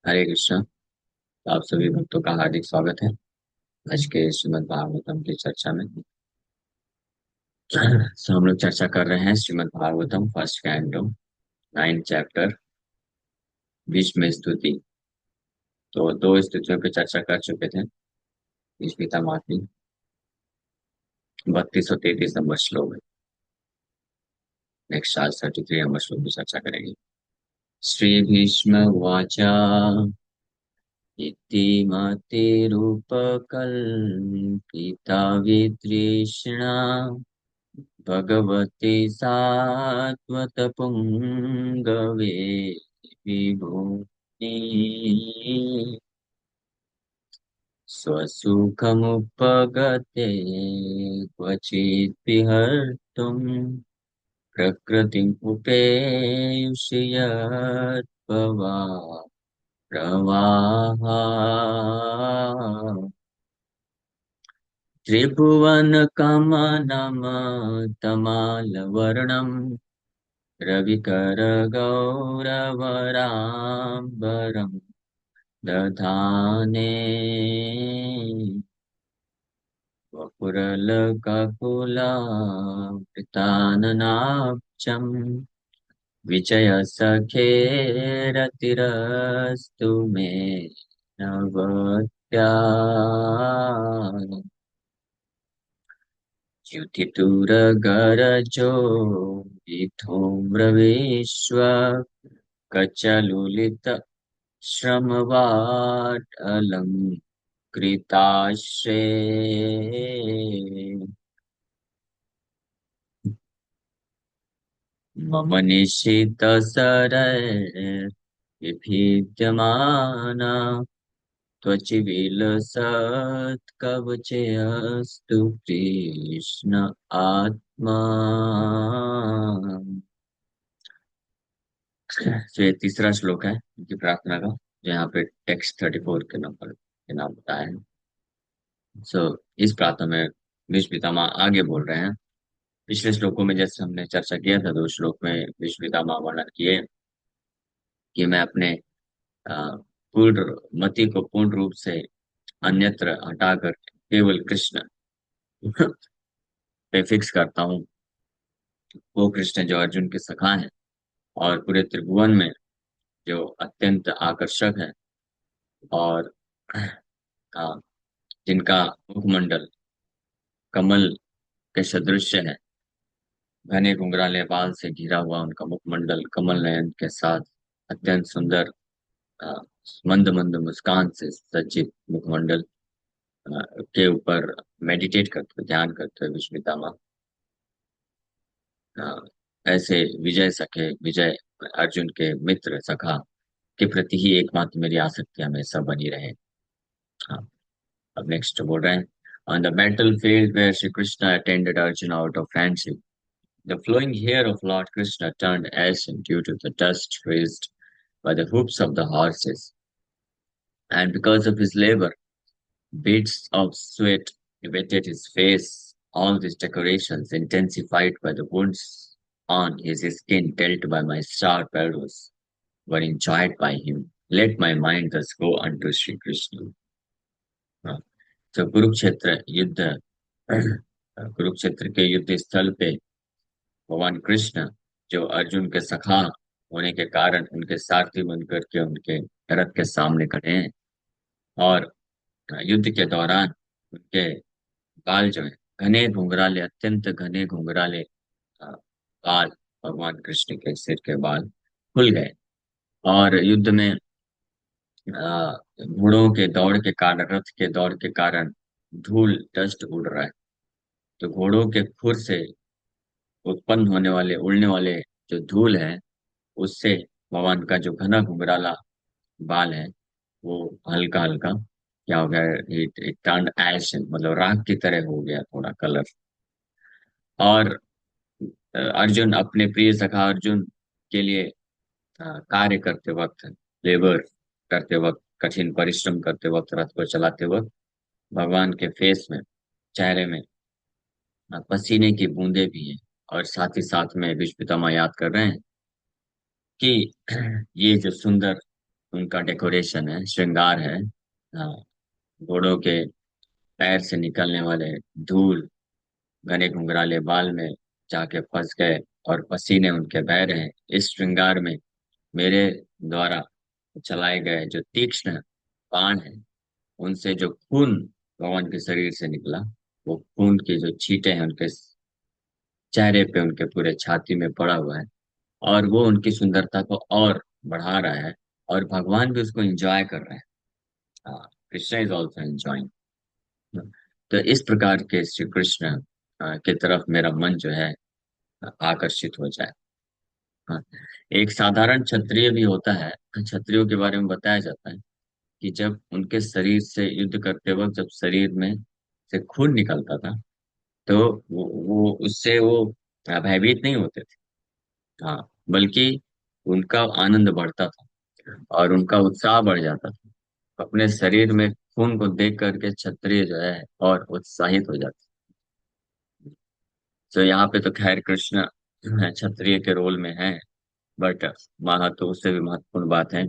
हरे कृष्णा। तो आप सभी भक्तों का हार्दिक स्वागत है आज के श्रीमद् भागवतम की चर्चा में। तो हम लोग चर्चा कर रहे हैं Shrimad Bhagavatam first canto 9 chapter Bhishma स्तुति। तो दो स्तुतियों पे चर्चा कर चुके थे। भीष्मिता माफी 32 और 33 नंबर श्लोक। नेक्स्ट आज 33 नंबर श्लोक की चर्चा करेंगे। श्री भीष्म उवाच इति मतिरूपकल्पिता वितृष्णा भगवते सात्वतपुङ्गवे विभूति स्वसुखमुपगते क्वचित् विहर्तुम् प्रकृतिम् उपेयुषि यद्भवा प्रवाहा त्रिभुवनकमनमतमालवर्णम् रविकरगौरवराम्बरम् दधाने वपुरलककुलावृताननाब्जम् विजयसखेरतिरस्तु मे नवत्या युधितुरगरजो विधूम्रविश्व कचलुलित श्रमवाट अलङ्कृताश्रे मम निश्चितसरैर्विभिद्यमाना त्वचिविलसत्कवचेऽस्तु कृष्ण आत्मा। तो ये तीसरा श्लोक है उनकी प्रार्थना का, जो यहाँ पे टेक्स्ट 34 के नंबर के नाम बताया है। सो इस प्रार्थना में भीष्म पितामह आगे बोल रहे हैं। पिछले श्लोकों में जैसे हमने चर्चा किया था, 2 श्लोक में भीष्म पितामह वर्णन किए कि मैं अपने अ, पूर्ण मति को पूर्ण रूप से अन्यत्र हटाकर केवल कृष्ण पे फिक्स करता हूँ। वो कृष्ण जो अर्जुन के सखा हैं और पूरे त्रिभुवन में जो अत्यंत आकर्षक है, और अ, जिनका मुखमंडल कमल के सदृश है। घने घुंघराले बाल से घिरा हुआ उनका मुखमंडल कमल नयन के साथ अत्यंत सुंदर, अ, मंद मंद मुस्कान से सज्जित मुखमंडल के ऊपर मेडिटेट करते हुए, ध्यान करते हुए विस्मितामा ऐसे विजय सखे, विजय अर्जुन के मित्र सखा के प्रति ही एकमात्र मेरी आसक्ति हमेशा बनी रहे। हाँ, अब नेक्स्ट बोल रहे हैं। On the battlefield where Shri Krishna attended Arjuna out of friendship, the flowing hair of Lord Krishna turned ashen due to the dust raised by the hoofs of the horses, and because of his labor, beads of sweat wetted his face. All these decorations, intensified by the wounds on his skin dealt by my sharp arrows, were enjoyed by him. Let my mind thus go unto Shri Krishna. हाँ, तो कुरुक्षेत्र युद्ध कुरुक्षेत्र के युद्ध स्थल पे भगवान कृष्ण, जो अर्जुन के सखा होने के कारण उनके सारथी बनकर के उनके रथ के सामने खड़े हैं, और युद्ध के दौरान उनके बाल जो है घने घुंघराले, अत्यंत घने घुंघराले बाल, भगवान कृष्ण के सिर के बाल खुल गए। और युद्ध में घोड़ों के दौड़ के कारण, रथ के दौड़ के कारण धूल डस्ट उड़ रहा है। तो घोड़ों के खुर से उत्पन्न होने वाले, उड़ने वाले जो धूल है, उससे भगवान का जो घना घुंघराला बाल है वो हल्का हल्का क्या हो गया, इट टर्न ऐश, मतलब राख की तरह हो गया थोड़ा कलर। और अर्जुन अपने प्रिय सखा अर्जुन के लिए कार्य करते वक्त, लेबर करते वक्त, कठिन परिश्रम करते वक्त, रथ को चलाते वक्त भगवान के फेस में, चेहरे में पसीने की बूंदें भी हैं। और साथ ही साथ में भीष्म पितामह याद कर रहे हैं कि ये जो सुंदर उनका डेकोरेशन है, श्रृंगार है। हाँ, घोड़ों के पैर से निकलने वाले धूल घने घुंघराले बाल में जाके फंस गए, और पसीने उनके बह रहे हैं। इस श्रृंगार में मेरे द्वारा चलाए गए जो तीक्ष्ण बाण है, उनसे जो खून भगवान के शरीर से निकला, वो खून की जो छींटे हैं उनके चेहरे पे, उनके पूरे छाती में पड़ा हुआ है, और वो उनकी सुंदरता को और बढ़ा रहा है। और भगवान भी उसको एंजॉय कर रहे हैं। हाँ, कृष्ण इज ऑल्सो एंजॉइंग। तो इस प्रकार के श्री कृष्ण की तरफ मेरा मन जो है आकर्षित हो जाए। हाँ, एक साधारण क्षत्रिय भी होता है। क्षत्रियों के बारे में बताया जाता है कि जब उनके शरीर से युद्ध करते वक्त जब शरीर में से खून निकलता था, तो वो उससे वो भयभीत नहीं होते थे। हाँ, बल्कि उनका आनंद बढ़ता था और उनका उत्साह बढ़ जाता था। अपने शरीर में खून को देख करके क्षत्रिय जो है और उत्साहित हो जाते। तो यहाँ पे तो खैर कृष्ण क्षत्रिय के रोल में है, बट वहां तो उससे भी महत्वपूर्ण बात है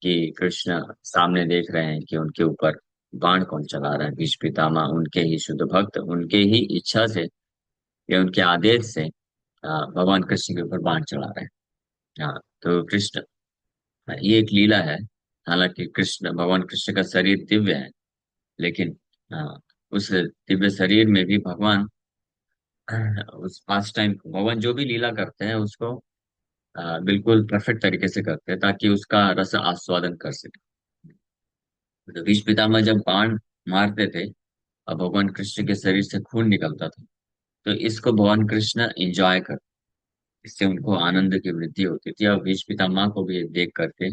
कि कृष्ण सामने देख रहे हैं कि उनके ऊपर बाण कौन चला रहा है। भीष्म पितामह उनके ही शुद्ध भक्त, उनके ही इच्छा से या उनके आदेश से भगवान कृष्ण के ऊपर बाण चला रहे हैं। हाँ, तो कृष्ण, ये एक लीला है। हालांकि कृष्ण, भगवान कृष्ण का शरीर दिव्य है, लेकिन उस दिव्य शरीर में भी भगवान उस पास टाइम भगवान जो भी लीला करते हैं उसको बिल्कुल परफेक्ट तरीके से करते हैं ताकि उसका रस आस्वादन कर सके। तो भीष्म पितामह जब बाण मारते थे और भगवान कृष्ण के शरीर से खून निकलता था, तो इसको भगवान कृष्ण एंजॉय कर, इससे उनको आनंद की वृद्धि होती थी। और भीष्म पितामह को भी ये देख करके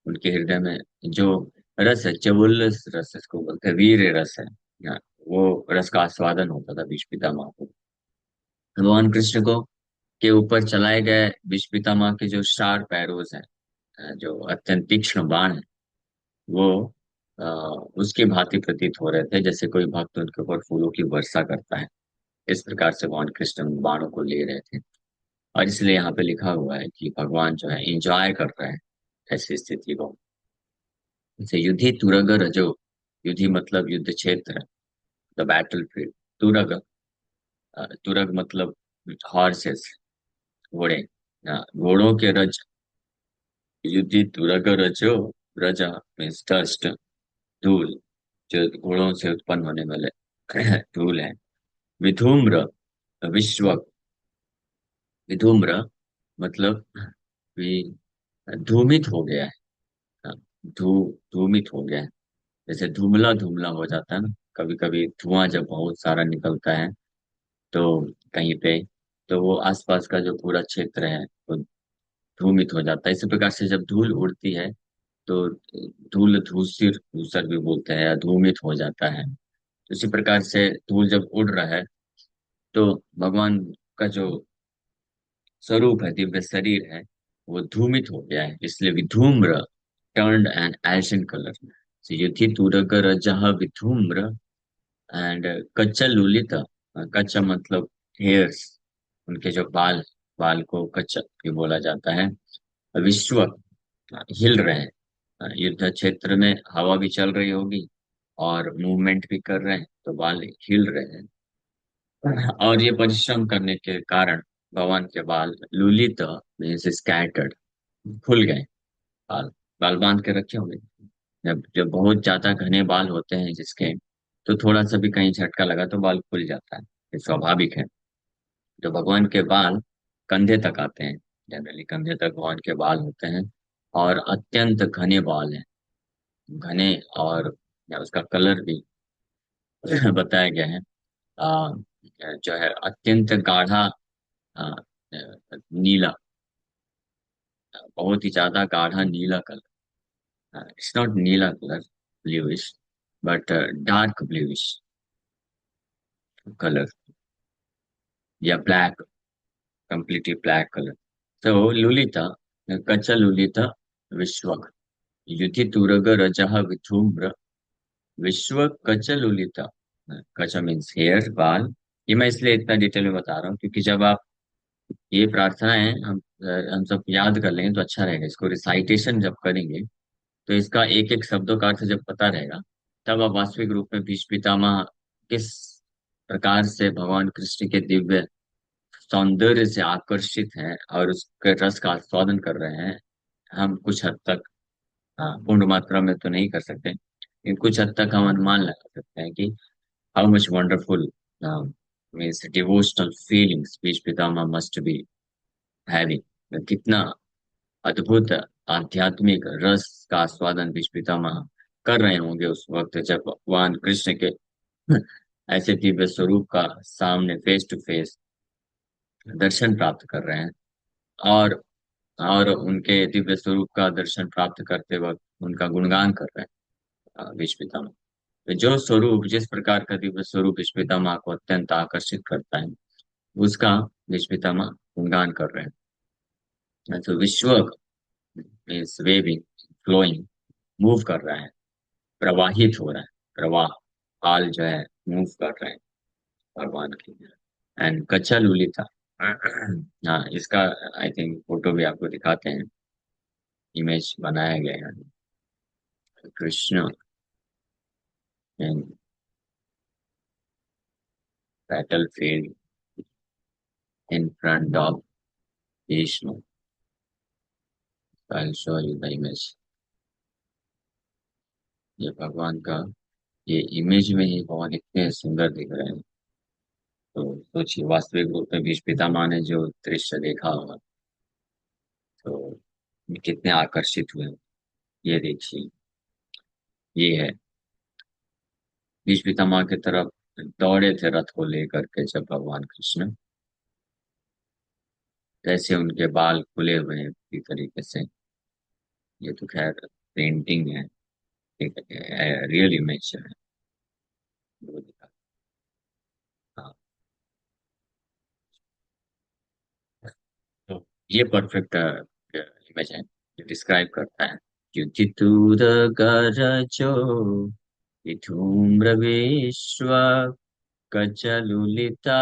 उनके हृदय में जो रस है, चवुल्लस रस इसको बोलते हैं, वीर रस है, हाँ, वो रस का आस्वादन होता था भीष्म पितामह को। भगवान कृष्ण को के ऊपर चलाए गए भीष्म पितामह के जो शार्प एरोज हैं, जो अत्यंत तीक्ष्ण बाण है, वो आ, उसकी भांति प्रतीत हो रहे थे, जैसे कोई भक्त उनके ऊपर फूलों की वर्षा करता है। इस प्रकार से भगवान कृष्ण उन बाणों को ले रहे थे। और इसलिए यहाँ पे लिखा हुआ है कि भगवान जो है एंजॉय कर रहे हैं ऐसी स्थिति को। जैसे युद्धि तुरग रजो, युद्धि मतलब युद्ध क्षेत्र, द बैटल फील्ड। तुरग, तुरग मतलब हॉर्सेस, घोड़े। घोड़ों के रज, युद्धि तुरग रजो, रजा मीन्स डस्ट, धूल, जो घोड़ों से उत्पन्न होने वाले धूल है। विधूम्र, विश्व, विधूम्र मतलब भी धूमित हो गया है। हाँ, धूमित हो गया है। जैसे धुमला धुमला हो जाता है ना, कभी कभी धुआं जब बहुत सारा निकलता है तो कहीं पे, तो वो आसपास का जो पूरा क्षेत्र है वो धूमित हो जाता है। इसी प्रकार से जब धूल उड़ती है तो धूल धूसर, धूसर भी बोलते हैं, या धूमित हो जाता है। उसी प्रकार से धूल जब उड़ रहा है तो भगवान का जो स्वरूप है, दिव्य शरीर है, वो धूमित हो गया है। इसलिए विधूम्र, टर्न्ड एन एशन कलर। युधि तुरग रजः विधूम्र एंड कच्चा लुलित। कच्चा मतलब हेयर्स, उनके जो बाल, बाल को कच्चा भी बोला जाता है। विश्व, हिल रहे हैं। युद्ध क्षेत्र में हवा भी चल रही होगी और मूवमेंट भी कर रहे हैं, तो बाल हिल रहे हैं। और ये परिश्रम करने के कारण भगवान के बाल लुलित मीन्स स्कैटर्ड, खुल गए। बाल, बाल बांध के रखे होंगे। जब जब बहुत ज्यादा घने बाल होते हैं जिसके, तो थोड़ा सा भी कहीं झटका लगा तो बाल खुल जाता है, ये स्वाभाविक है। तो भगवान के बाल कंधे तक आते हैं, जनरली कंधे तक भगवान के बाल होते हैं, और अत्यंत घने बाल हैं, घने। और या उसका कलर भी बताया गया है, आ, जो है अत्यंत गाढ़ा, आ, नीला, बहुत ही ज्यादा गाढ़ा नीला कलर। इट्स नॉट नीला colour, bluish, but dark bluish colour, या black, completely black color. So Lulita, Kacha Lulita Vishwak, Yuthi Turaga Rajaha Vithumra, विश्व कच लुलिता। कच मीन्स हेयर, बाल। ये मैं इसलिए इतना डिटेल में बता रहा हूँ क्योंकि जब आप ये प्रार्थना है, हम सब याद कर लेंगे तो अच्छा रहेगा, इसको रिसाइटेशन जब करेंगे तो इसका एक एक शब्दों का अर्थ जब पता रहेगा, तब आप वास्तविक रूप में भीष्म पितामह किस प्रकार से भगवान कृष्ण के दिव्य सौंदर्य से आकर्षित हैं और उसके रस का आस्वादन कर रहे हैं। हम कुछ हद तक, हाँ, पूर्ण मात्रा में तो नहीं कर सकते, लेकिन कुछ हद तक हम अनुमान लगा सकते हैं कि how much wonderful means devotional feelings Bhishma Pitamah must be having. कितना अद्भुत आध्यात्मिक रस का आस्वादन भीष्म पितामह कर रहे होंगे उस वक्त जब भगवान कृष्ण के ऐसे दिव्य स्वरूप का सामने फेस टू फेस दर्शन प्राप्त कर रहे हैं। और उनके दिव्य स्वरूप का दर्शन प्राप्त करते वक्त उनका गुणगान कर रहे हैं भीष्म पितामह। तो जो स्वरूप, जिस प्रकार का दिव्य स्वरूप भीष्म पितामह को अत्यंत आकर्षित करता है, उसका भीष्म पितामह गुणगान कर रहे हैं। तो विश्व मीन्स वेविंग, फ्लोइंग, मूव कर रहा है, प्रवाहित हो रहा है, प्रवाह, हाल जो है मूव कर रहे हैं भगवान की। एंड कच्चा लुलिता, हाँ, इसका आई थिंक फोटो भी आपको दिखाते हैं, इमेज बनाया गया है कृष्ण इन battle field in front of Vishnu. I show you the image. ये भगवान का, ये इमेज में ही भगवान इतने सुंदर दिख रहे हैं। तो सोचिए वास्तविक रूप में भीष्म पितामह ने जो दृश्य देखा होगा, तो कितने आकर्षित हुए। ये देखिए, ये है भीष्म पितामह की तरफ दौड़े थे रथ को लेकर के जब भगवान कृष्ण, जैसे उनके बाल खुले हुए हैं पूरी तरीके से। ये तो खैर पेंटिंग है, एक रियल इमेज है वो दिखा। हाँ, तो ये परफेक्ट इमेज है, डिस्क्राइब करता है। युधितुर गरजो विधूम्रविश्व कचलुलिता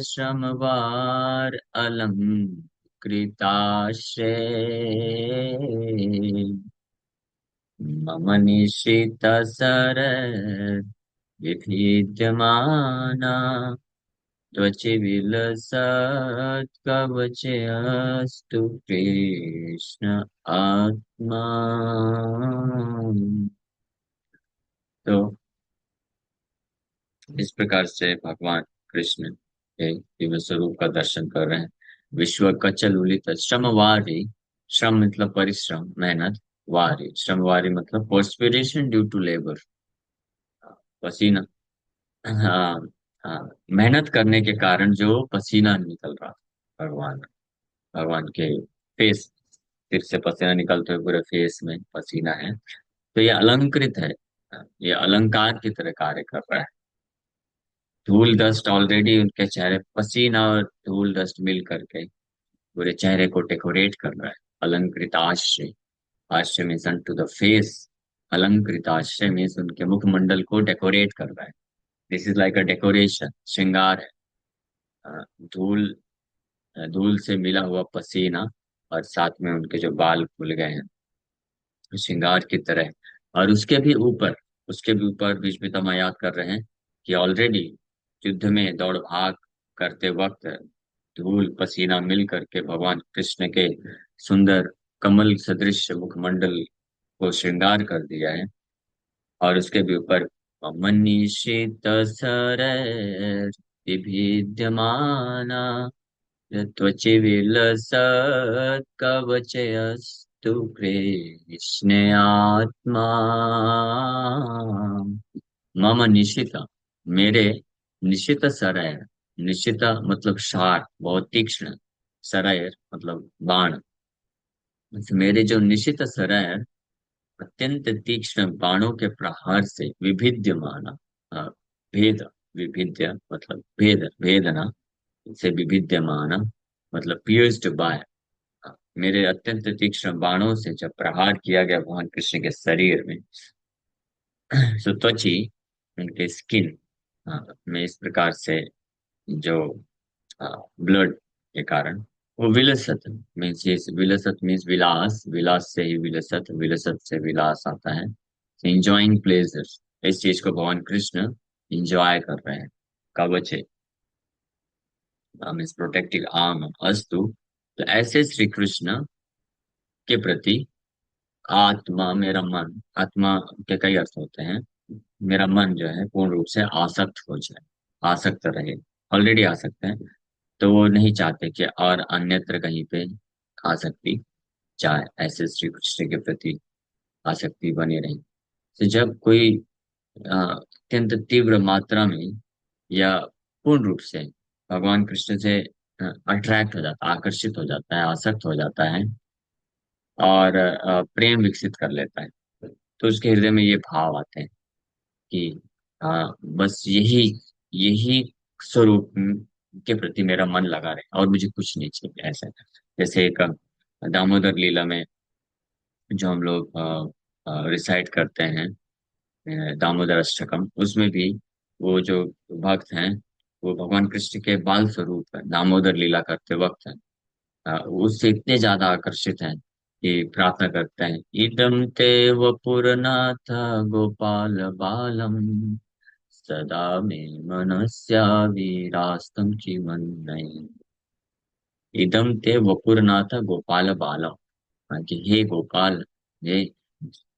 श्रमवार अलङ्कृताश्रे मम निशितसर विभिद्यमाना त्वचि विलसत्कवचेऽस्तु कृष्ण आत्मा। तो इस प्रकार से भगवान कृष्ण के दिव्य स्वरूप का दर्शन कर रहे हैं। विश्व कचल उलित श्रम वारी, श्रम मतलब परिश्रम, मेहनत, वारी, श्रम वारी मतलब परस्पिरेशन ड्यू टू लेबर, पसीना। हाँ, हाँ, मेहनत करने के कारण जो पसीना निकल रहा, भगवान भगवान के फेस, सिर से पसीना निकलते हुए पूरे फेस में पसीना है। तो ये अलंकृत है, ये अलंकार की तरह कार्य कर रहा है। धूल डस्ट ऑलरेडी उनके चेहरे, पसीना और धूल डस्ट मिल करके पूरे चेहरे को डेकोरेट कर रहा है। अलंकृत आश्रय, आश्रय मीन्स टू द फेस, अलंकृत आश्रय मीन्स उनके मुखमंडल को डेकोरेट कर रहा है। This is like a decoration, श्रृंगार है। अ, धूल, धूल से मिला हुआ पसीना, और साथ में उनके जो बाल खुल गए हैं, श्रृंगार की तरह। और उसके भी ऊपर बीच पितामह याद कर रहे हैं कि ऑलरेडी युद्ध में दौड़ भाग करते वक्त धूल पसीना मिल करके भगवान कृष्ण के सुंदर कमल सदृश मुखमंडल को श्रृंगार कर दिया है। और उसके भी ऊपर मनीषित विभिद्यमाना त्वचि विलसत् कवचयस्तु कृष्णे आत्मा। मम निशित, मेरे, निशित सरय, निशित मतलब शार्प, बहुत तीक्ष्ण, सरय मतलब बाण, मेरे जो निशित सरय अत्यंत तीक्ष्ण बाणों के प्रहार से विभिद्यमाना, भेद, विभिद्य मतलब भेद, भेदना से विभिद्यमाना मतलब पियर्स्ड बाय, मेरे अत्यंत तीक्ष्ण बाणों से जब प्रहार किया गया भगवान कृष्ण के शरीर में, सो त्वची, उनके स्किन में इस प्रकार से जो ब्लड के कारण वो विलसत मीन्स, ये विलसत मीन्स विलास, विलास से ही विलसत, विलसत से विलास आता है। इंजॉइंग प्लेजर्स, इस चीज को भगवान कृष्ण इंजॉय कर रहे हैं। कवचे मीन्स प्रोटेक्टिव आर्म अस्तु। तो ऐसे श्री कृष्ण के प्रति आत्मा, मेरा मन, आत्मा के कई अर्थ होते हैं। मेरा मन जो है पूर्ण रूप से आसक्त हो जाए, आसक्त रहे, ऑलरेडी आसक्त है। तो वो नहीं चाहते कि और अन्यत्र कहीं पे आसक्ति चाहे, ऐसे श्री कृष्ण के प्रति आसक्ति बनी रही। तो जब कोई अत्यंत तीव्र मात्रा में या पूर्ण रूप से भगवान कृष्ण से अट्रैक्ट हो जाता है, आकर्षित हो जाता है, आसक्त हो जाता है और प्रेम विकसित कर लेता है, तो उसके हृदय में ये भाव आते हैं कि बस यही यही स्वरूप के प्रति मेरा मन लगा रहे और मुझे कुछ नहीं चाहिए ऐसा। जैसे एक दामोदर लीला में जो हम लोग रिसाइट करते हैं, दामोदर अष्टकम, उसमें भी वो जो भक्त हैं वो भगवान कृष्ण के बाल स्वरूप है, दामोदर लीला करते वक्त है। उससे इतने ज्यादा आकर्षित हैं कि प्रार्थना करते हैं, इदम ते वपुरनाथ गोपाल बालम सदा मे मनस्या वीरास्तम चिमन्मयि। इदम ते वपुरनाथ गोपाल बालम, कि हे गोपाल, हे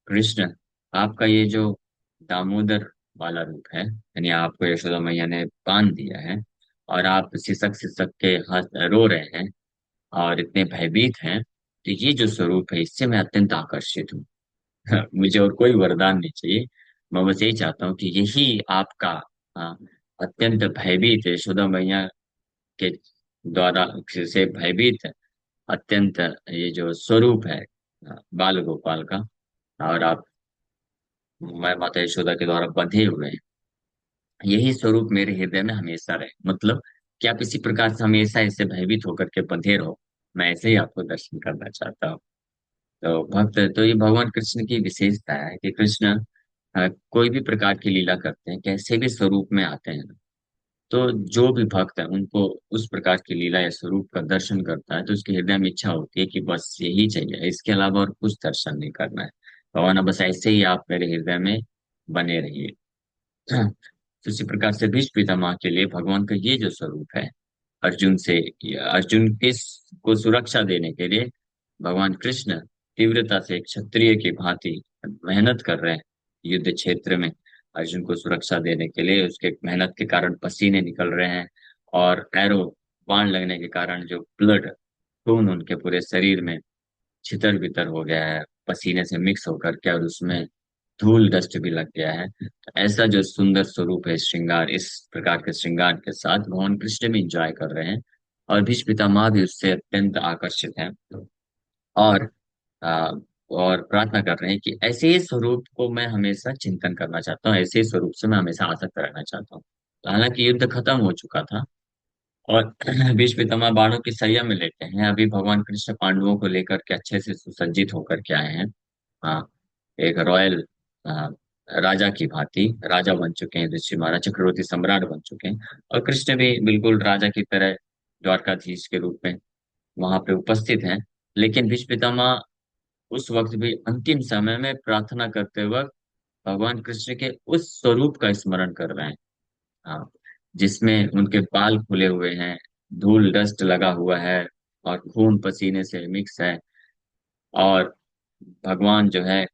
कृष्ण, आपका ये जो दामोदर वाला रूप है, यानी आपको यशोदा मैया ने बांध दिया है और आप सिसक सिसक के हंस रो रहे हैं और इतने भयभीत हैं, तो ये जो स्वरूप है इससे मैं अत्यंत आकर्षित हूँ। मुझे और कोई वरदान नहीं चाहिए। मैं बस यही चाहता हूँ कि यही आपका हाँ, अत्यंत भयभीत यशोदा मैया के द्वारा से भयभीत अत्यंत ये जो स्वरूप है बाल गोपाल का, और आप मैं माता यशोदा के द्वारा बंधे हुए हैं, यही स्वरूप मेरे हृदय में हमेशा रहे। मतलब कि आप इसी प्रकार से हमेशा ऐसे भयभीत होकर के बंधे रहो, मैं ऐसे ही आपको दर्शन करना चाहता हूँ। तो भक्त, तो ये भगवान कृष्ण की विशेषता है कि कृष्ण कोई भी प्रकार की लीला करते हैं, कैसे भी स्वरूप में आते हैं, तो जो भी भक्त है उनको उस प्रकार की लीला या स्वरूप का दर्शन करता है तो उसके हृदय में इच्छा होती है कि बस यही चाहिए, इसके अलावा और कुछ दर्शन नहीं करना है। भगवान बस ऐसे ही आप मेरे हृदय में बने रहिए। तो इसी प्रकार से भीष्म पितामह के लिए भगवान का ये जो स्वरूप है, अर्जुन से, अर्जुन किस को सुरक्षा देने के लिए भगवान कृष्ण तीव्रता से एक क्षत्रिय की भांति मेहनत कर रहे हैं युद्ध क्षेत्र में। अर्जुन को सुरक्षा देने के लिए उसके मेहनत के कारण पसीने निकल रहे हैं और एरो, बाण लगने के कारण जो ब्लड, खून उनके पूरे शरीर में छितर बितर हो गया है पसीने से मिक्स होकर के, और उसमें धूल डस्ट भी लग गया है। तो ऐसा जो सुंदर स्वरूप है श्रृंगार, इस प्रकार के श्रृंगार के साथ भगवान कृष्ण भी इंजॉय कर रहे हैं और भीष्म पितामह भी उससे अत्यंत आकर्षित हैं और आ, और प्रार्थना कर रहे हैं कि ऐसे ही स्वरूप को मैं हमेशा चिंतन करना चाहता हूँ, ऐसे ही स्वरूप से मैं हमेशा आसक्त रहना चाहता हूँ। हालांकि युद्ध खत्म हो चुका था और भीष्म पितामह बाणों की सैया में लेटे हैं, अभी भगवान कृष्ण पांडवों को लेकर के अच्छे से सुसज्जित होकर के आए हैं। हाँ, एक रॉयल राजा की भांति राजा बन चुके हैं, ऋषि महाराज चक्रवर्ती सम्राट बन चुके हैं, और कृष्ण भी बिल्कुल राजा की तरह द्वारकाधीश के रूप में वहां पे उपस्थित हैं। लेकिन भीष्म पितामह उस वक्त भी अंतिम समय में प्रार्थना करते वक्त भगवान कृष्ण के उस स्वरूप का स्मरण कर रहे हैं। हाँ, जिसमें उनके बाल खुले हुए हैं, धूल डस्ट लगा हुआ है और खून पसीने से मिक्स है, और भगवान जो है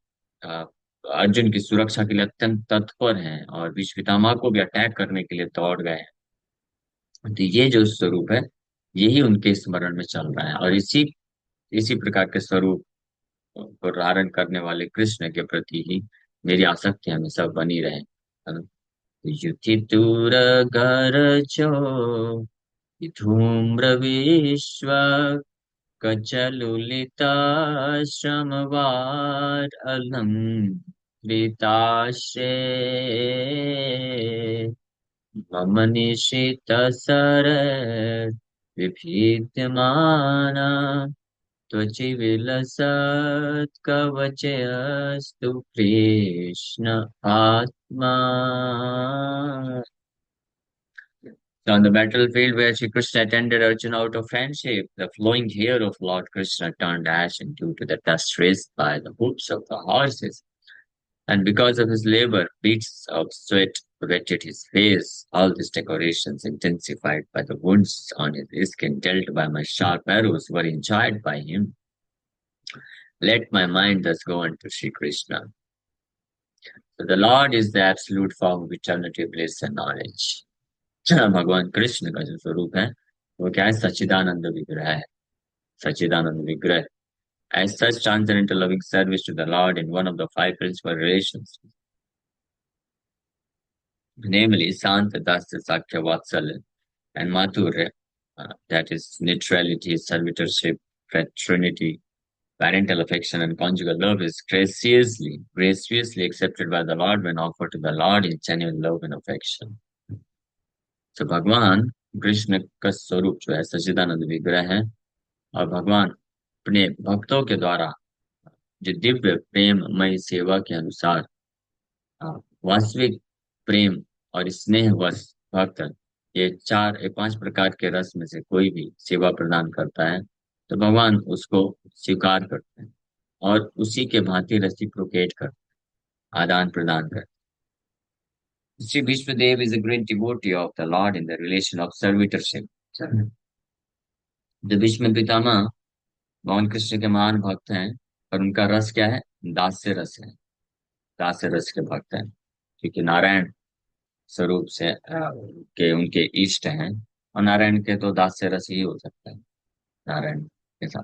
अ, अर्जुन की सुरक्षा के लिए अत्यंत तत्पर हैं और भीष्म पितामह को भी अटैक करने के लिए दौड़ गए हैं। तो ये जो स्वरूप है यही उनके स्मरण में चल रहा है, और इसी इसी प्रकार के स्वरूप को धारण करने वाले कृष्ण के प्रति ही मेरी आसक्ति हमेशा बनी रहे। है ना? युति दूर गरजो धूम्र विश्व कचलुलिताश्रमवार अलंकृताश्रे मम निशित सर विभीत्यमाना त्वचि विलसत् कवचयस्तु कृष्ण आत्मा। So on the battlefield where Shri Krishna attended Arjuna out of friendship, the flowing hair of Lord Krishna turned ashen due to the dust raised by the hooves of the horses. And because of his labor, beads of sweat wetted his face. All these decorations, intensified by the wounds on his skin dealt by my sharp arrows, were enjoyed by him. Let my mind thus go unto Sri Krishna. So the Lord is the absolute form of eternity, bliss and knowledge. भगवान कृष्ण का जो स्वरूप है वो क्या है? सच्चिदानंद विग्रह है, सच्चिदानंद विग्रह. As such, transcendental loving service to the Lord in one of the five principal relations, namely Santa, Dasya, Sakya, Vatsalya, and Madhurya, that is neutrality, servitorship, fraternity, parental affection, and conjugal love, is graciously accepted by the Lord when offered to the Lord in genuine love and affection. So भगवान कृष्ण का स्वरूप जो है सच्चिदानंद विग्रह है, और भगवान अपने भक्तों के द्वारा जो दिव्य प्रेममय सेवा के अनुसार वास्तविक प्रेम और स्नेहवश भक्त ये पांच प्रकार के रस में से कोई भी सेवा प्रदान करता है तो भगवान उसको स्वीकार करते हैं और उसी के भांति रेसिप्रोकेट करते हैं, आदान प्रदान करते हैं. Shri Vishwadev is a great devotee of the Lord in the relation of servitorship. जो भीष्म पितामह भगवान कृष्ण के महान भक्त हैं, और उनका रस क्या है? दास्य रस है, दास्य रस के भक्त हैं, क्योंकि नारायण स्वरूप से के उनके इष्ट हैं, और नारायण के तो दास्य रस ही हो सकता है नारायण के साथ.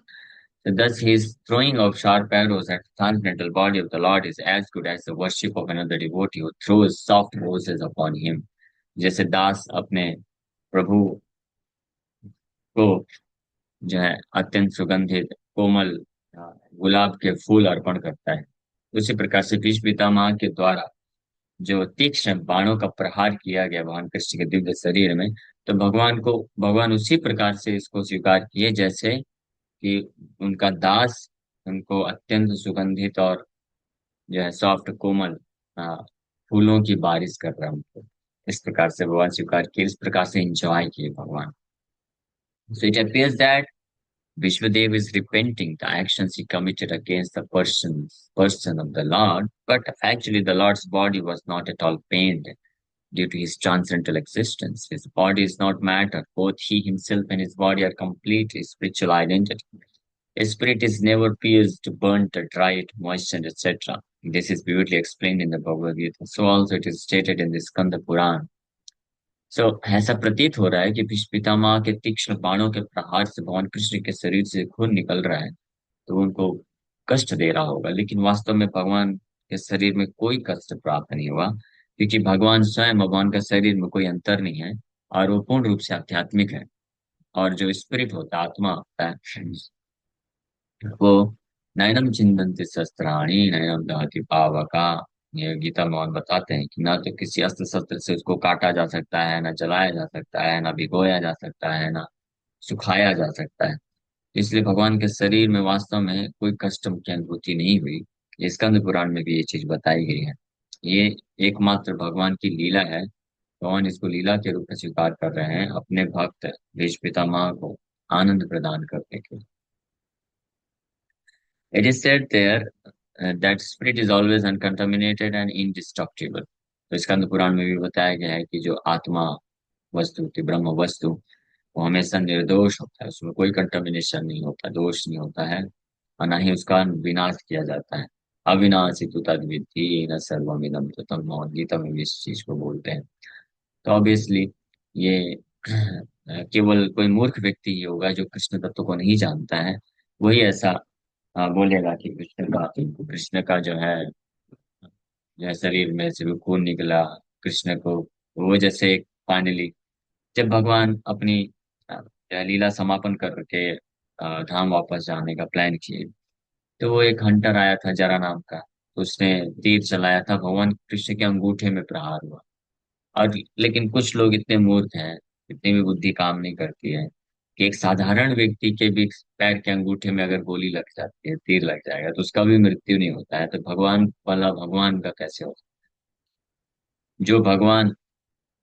So thus his throwing of sharp arrows at the transcendental body of the Lord is as good as the worship of another devotee who throws soft roses upon him. जैसे दास अपने प्रभु को जो है अत्यंत सुगंधित कोमल गुलाब के फूल अर्पण करता है, उसी प्रकार से भीष्म पितामह के द्वारा जो तीक्ष्ण बाणों का प्रहार किया गया भगवान कृष्ण के दिव्य शरीर में, तो भगवान उसी प्रकार से इसको स्वीकार किए जैसे कि उनका दास उनको अत्यंत सुगंधित और जो है सॉफ्ट कोमल आ, फूलों की बारिश कर रहा है उनको. इस प्रकार से भगवान स्वीकार किए, इस प्रकार से एंजॉय किए भगवान. So it appears that Vishwadev is repenting the actions he committed against the person of the Lord, but actually the Lord's body was not at all pained due to his transcendental existence. His body is not matter. Both he himself and his body are complete spiritual identity. A spirit is never pierced, burnt, dried, moistened, etc. This is beautifully explained in the Bhagavad Gita. So also it is stated in the Skanda Puran. So ऐसा प्रतीत हो रहा है कि भीष्म पितामह के तीक्ष्ण बाणों के प्रहार से भगवान कृष्ण के शरीर से खून निकल रहा है, तो उनको कष्ट दे रहा होगा, लेकिन वास्तव में भगवान के शरीर में कोई कष्ट प्राप्त नहीं हुआ, क्योंकि भगवान का शरीर में कोई अंतर नहीं है, और वो पूर्ण रूप से आध्यात्मिक है. और जो स्पिरिट होता है, आत्मा होता है, वो नयनम चिंतन्ति शस्त्राणि नयनम दहति पावका. ये गीता भगवान बताते हैं कि ना तो किसी अस्त्र शस्त्र से उसको काटा जा सकता है, ना जलाया जा सकता है, ना भिगोया जा सकता है, ना सुखाया जा सकता है. इसलिए भगवान के शरीर में वास्तव में कोई कष्ट की अनुभूति नहीं हुई. ये स्कंद पुराण में भी ये चीज बताई गई है. ये एकमात्र भगवान की लीला है. भगवान इसको लीला के रूप में स्वीकार कर रहे हैं अपने भक्त भीष्म पितामह को आनंद प्रदान करने के लिए. It is said there that spirit is always uncontaminated and indestructible. तो स्कंद पुराण में भी बताया गया है कि जो आत्मा वस्तु थी, ब्रह्म वस्तु, वो हमेशा निर्दोष होता है, उसमें कोई कंटामिनेशन नहीं होता, दोष नहीं होता है, और ना ही उसका विनाश किया जाता है. अविनाशी तु तद्विद्धि न सर्वमिदं ततं मम. गीता में भी इस चीज को बोलते हैं. तो ऑब्वियसली ये केवल कोई मूर्ख व्यक्ति ही होगा जो कृष्ण तत्व को नहीं जानता है, वही ऐसा बोलेगा कि कृष्ण का जो है शरीर में से भी खून निकला कृष्ण को. वो जैसे फाइनली जब भगवान अपनी जो है लीला समापन करके धाम वापस जाने का प्लान किए, तो वो एक हंटर आया था जरा नाम का, तो उसने तीर चलाया था, भगवान कृष्ण के अंगूठे में प्रहार हुआ. और लेकिन कुछ लोग इतने मूर्ख हैं, इतनी भी बुद्धि काम नहीं करती है कि एक साधारण व्यक्ति के भी पैर के अंगूठे में अगर गोली लग जाती है, तीर लग जाएगा, तो उसका भी मृत्यु नहीं होता है. तो भगवान वाला भगवान का कैसे हो? जो भगवान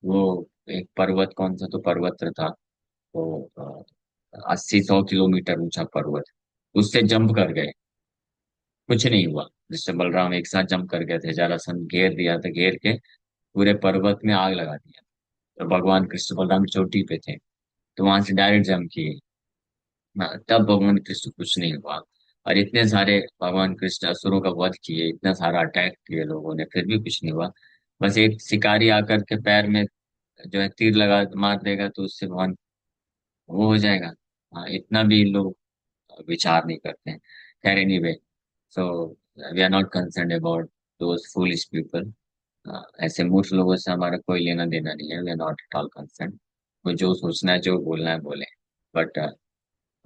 वो एक पर्वत, कौन सा तो पर्वत था, वो 80-100 किलोमीटर ऊंचा पर्वत, उससे जंप कर गए, कुछ नहीं हुआ। कृष्ण बलराम एक साथ जंप कर गए थे, जरासंध घेर दिया था, घेर के पूरे पर्वत में आग लगा दिया। तो भगवान कृष्ण बलराम चोटी पे थे, तो वहां से डायरेक्ट जंप किए। हाँ, तब भगवान कृष्ण कुछ नहीं हुआ। और इतने सारे भगवान कृष्ण असुरों का वध किए, इतना सारा अटैक किए लोगों ने, फिर भी कुछ नहीं हुआ। बस एक शिकारी आकर के पैर में जो है तीर लगा मार देगा, तो उससे भगवान वो हो जाएगा। हाँ, इतना भी लोग विचार नहीं करते हैं। खैर, anyway, so we are not concern about those foolish people. ऐसे मूर्ख लोगों से हमारा कोई लेना देना नहीं है, we are not at all concern. वो जो सोचना है, जो बोलना है बोले। बट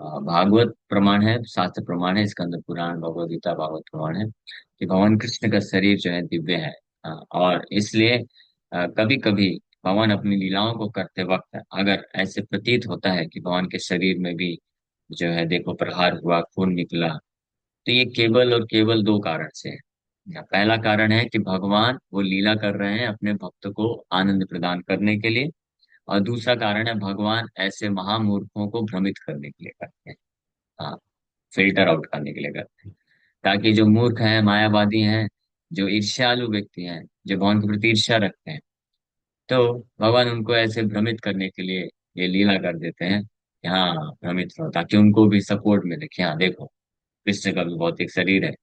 भागवत प्रमाण है, शास्त्र प्रमाण है, स्कंद पुराण, भगवद गीता, भागवत प्रमाण है कि भगवान कृष्ण का शरीर जो है दिव्य है। और इसलिए कभी कभी भगवान अपनी लीलाओं को करते वक्त अगर ऐसे प्रतीत होता है कि भगवान के शरीर में भी जो है देखो प्रहार हुआ, खून निकला, तो ये केवल और केवल दो कारण से है। पहला कारण है कि भगवान वो लीला कर रहे हैं अपने भक्त को आनंद प्रदान करने के लिए। और दूसरा कारण है भगवान ऐसे महामूर्खों को भ्रमित करने के लिए करते हैं। हाँ, फिल्टर आउट करने के लिए करते हैं, ताकि जो मूर्ख हैं, मायावादी हैं, जो ईर्ष्यालु व्यक्ति हैं, जो भगवान के प्रति ईर्ष्या रखते हैं, तो भगवान उनको ऐसे भ्रमित करने के लिए ये लीला कर देते हैं कि हाँ, भ्रमित रहो, ताकि उनको भी सपोर्ट मिले कि हाँ देखो, कृष्ण का भी भौतिक शरीर है,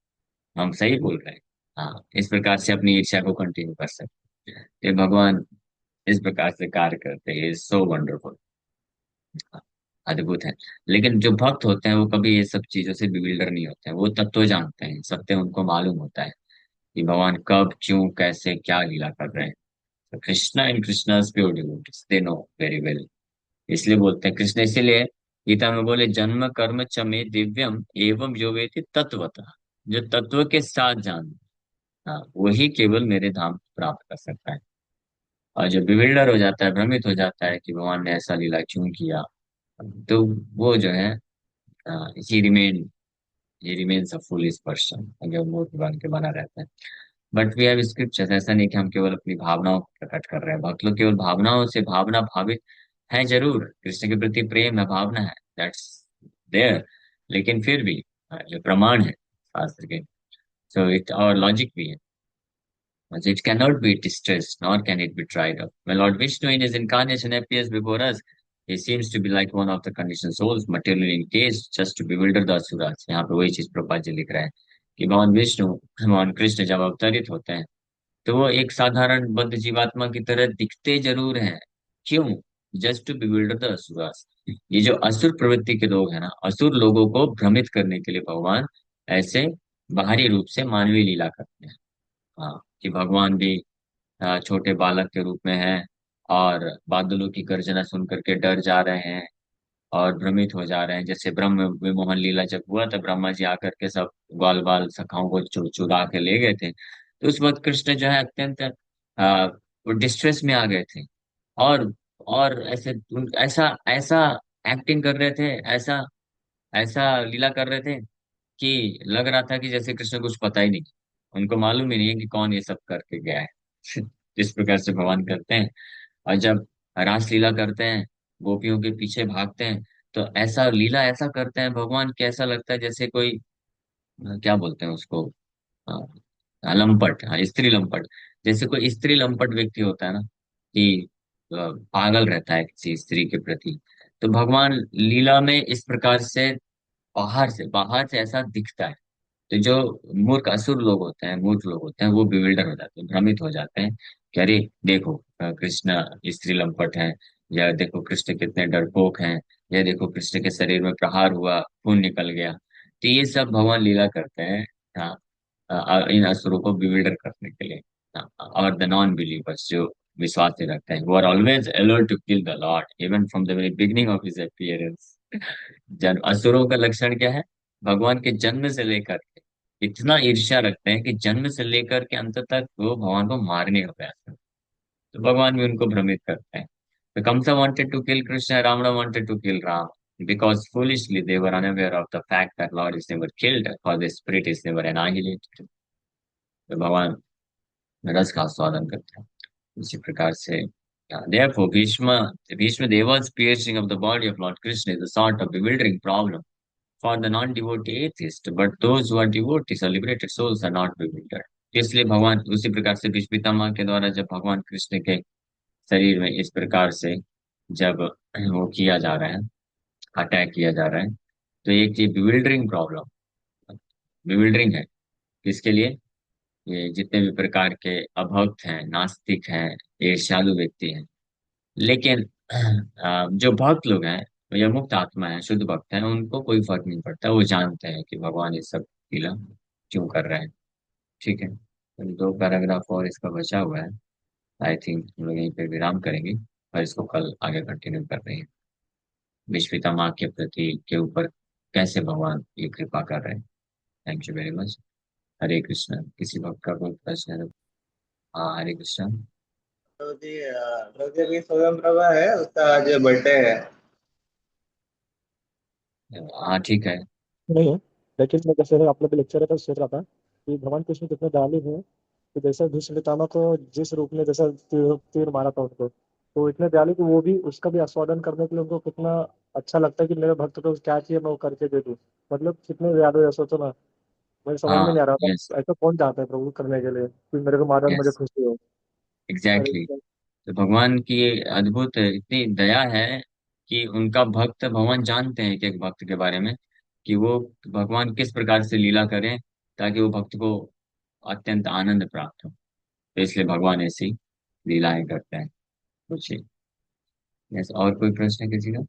हम सही बोल रहे हैं। हाँ, इस प्रकार से अपनी इच्छा को कंटिन्यू कर सकते हैं। ये भगवान इस प्रकार से कार्य करते हैं, सो वंडरफुल, अद्भुत है। लेकिन जो भक्त होते हैं वो कभी ये सब चीजों से बिल्डर नहीं होते हैं, वो तत्व जानते हैं, सत्य उनको मालूम होता है कि भगवान कब, क्यों, कैसे, क्या लीला कर रहे हैं। तो Krishna and Krishna's pure devotees, they know very well. इसलिए बोलते हैं कृष्ण, इसीलिए गीता में बोले, जन्म कर्म च मे दिव्यम एवं जो वेति तत्वतः, जो तत्व के साथ जान, हाँ, वही केवल मेरे धाम को प्राप्त कर सकता है। और जो बिविल्डर हो जाता है, भ्रमित हो जाता है कि भगवान ने ऐसा लीला क्यों किया, तो वो जो है, he remain he remains a foolish person, अगर मूर्ख बन के बना रहता है। बट वी हैव स्क्रिप्चर्स, ऐसा नहीं कि हम केवल अपनी भावनाओं को प्रकट कर रहे हैं। भक्त लोग केवल भावनाओं से भावना भावित है, जरूर कृष्ण के प्रति प्रेम है, भावना है, दैट्स देयर। लेकिन फिर भी जो प्रमाण है शास्त्र के, सो इट और लॉजिक भी है, it cannot be distressed, nor can it be tried up. When Lord Vishnu in his incarnation appears before us, he seems to be like one of the conditioned souls, materially encased, just to bewilder the asuras. यहाँ पे वही चीज प्रभुपाद जी लिख रहे हैं कि भगवान विष्णु, भगवान कृष्ण जब अवतरित होते हैं, तो वो एक साधारण बद्ध जीवात्मा की तरह दिखते जरूर हैं। क्यों? Just to bewilder the asuras. ये जो असुर प्रवृत्ति के लोग हैं ना, असुर लोगों को भ्रमित करने के लिए भगवान ऐसे बाहरी रूप से मानवीय लीला करते हैं। हाँ, कि भगवान भी छोटे बालक के रूप में है, और बादलों की गर्जना सुन करके डर जा रहे हैं और भ्रमित हो जा रहे हैं। जैसे ब्रह्म विमोहन लीला जब हुआ, तब ब्रह्मा जी आकर के सब ग्वाल बाल सखाओं को चुरा के ले गए थे, तो उस वक्त कृष्ण जो है अत्यंत वो डिस्ट्रेस में आ गए थे। और ऐसे ऐसा ऐसा एक्टिंग कर रहे थे, ऐसा ऐसा लीला कर रहे थे कि लग रहा था कि जैसे कृष्ण को कुछ पता ही नहीं, उनको मालूम ही नहीं है कि कौन ये सब करके गया है। जिस प्रकार से भगवान करते हैं, और जब रासलीला करते हैं, गोपियों के पीछे भागते हैं, तो ऐसा लीला ऐसा करते हैं भगवान कि ऐसा लगता है जैसे कोई क्या बोलते हैं उसको, लंपट, हाँ, स्त्री लंपट। जैसे कोई स्त्री लंपट व्यक्ति होता है ना, कि पागल रहता है किसी स्त्री के प्रति, तो भगवान लीला में इस प्रकार से बाहर से ऐसा दिखता है। तो जो मूर्ख असुर लोग होते हैं, मूर्ख लोग होते हैं, वो बिविल्डर हो जाते हैं, भ्रमित हो जाते हैं कि अरे देखो, कृष्ण स्त्री लंपट है, या देखो कृष्ण कितने डरपोक हैं, या देखो कृष्ण के शरीर में प्रहार हुआ, खून निकल गया। तो ये सब भगवान लीला करते हैं, हाँ, इन असुरों को बिविल्डर करने के लिए। हाँ, और द नॉन बिलीवर्स, जो विश्वास नहीं रखते हैं, वो are always alert to kill the lord even from the very beginning of his appearance. जन असुरों का लक्षण क्या है? भगवान के जन्म से लेकर के इतना ईर्ष्या रखते हैं कि जन्म से लेकर के अंत तक वो भगवान को मारने का प्रयास करते हैं। तो भगवान भी उनको भ्रमित करते हैं। तो कंसा wanted to kill Krishna, Ravana wanted to kill Ram, because foolishly they were unaware of the fact that Lord is never killed, or the spirit is never annihilated. तो भगवान रस का आस्वादन करते हैं। इसी प्रकार से Yeah, therefore, Bhishma Deva's piercing of the body of Lord Krishna is a sort of bewildering problem for the non-devotee atheist, but those who are devotees or liberated souls are not bewildered. इसलिए भगवान उसी प्रकार से भीष्म पितामह के द्वारा जब भगवान कृष्ण के शरीर में इस प्रकार से जब वो किया जा रहा है, अटैक किया जा रहा है, तो एक ये बिविल्डरिंग प्रॉब्लम, बिविल्डरिंग है किसके लिए? ये जितने भी प्रकार के अभक्त हैं, नास्तिक हैं, ईर्ष्यालु व्यक्ति हैं। लेकिन जो भक्त लोग हैं या मुक्त आत्मा है, शुद्ध भक्त हैं, उनको कोई फर्क नहीं पड़ता। वो जानते हैं कि भगवान ये सब लीला क्यों कर रहे हैं। ठीक है, तो दो पैराग्राफ और इसका बचा हुआ है। आई थिंक हम लोग यहीं पे विराम करेंगे और इसको कल आगे कंटिन्यू कर रहे हैं। विश्वपिता माँ के प्रति के ऊपर कैसे भगवान ये कृपा कर रहे हैं। Thank you very much. Hare Krishna. किसी भक्त का कोई प्रश्न है तो? हाँ, हरे कृष्ण। प्रभु जी अभी स्वयं प्रभा है, उसका आज बर्थडे है। हाँ ठीक है। नहीं है। लेकिन मैं जैसे अपने भी लेक्चर है तो सोच रहा था कि भगवान कृष्ण कितने दयालु हैं कि जैसे भीष्म पितामह को जिस रूप में जैसा तीर मारा था उनको, तो इतने दयालु कि वो भी उसका भी आस्वादन करने के लिए उनको कितना अच्छा लगता है कि मेरे भक्त को क्या चाहिए मैं वो करके दे दूं। मतलब कितने दयालु है, सोचो ना। मुझे समझ में हाँ। नहीं आ रहा यस। था ऐसा कौन चाहता है प्रभु करने के लिए कि मेरे को मारा और मुझे यस। खुशी हो। अरे एग्जैक्टली। तो भगवान की ये अद्भुत इतनी दया है कि उनका भक्त, भगवान जानते हैं कि एक भक्त के बारे में कि वो भगवान किस प्रकार से लीला करें ताकि वो भक्त को अत्यंत आनंद प्राप्त हो। तो इसलिए भगवान ऐसी लीलाएं करते हैं। कुछ। यस, और कोई प्रश्न किसी का?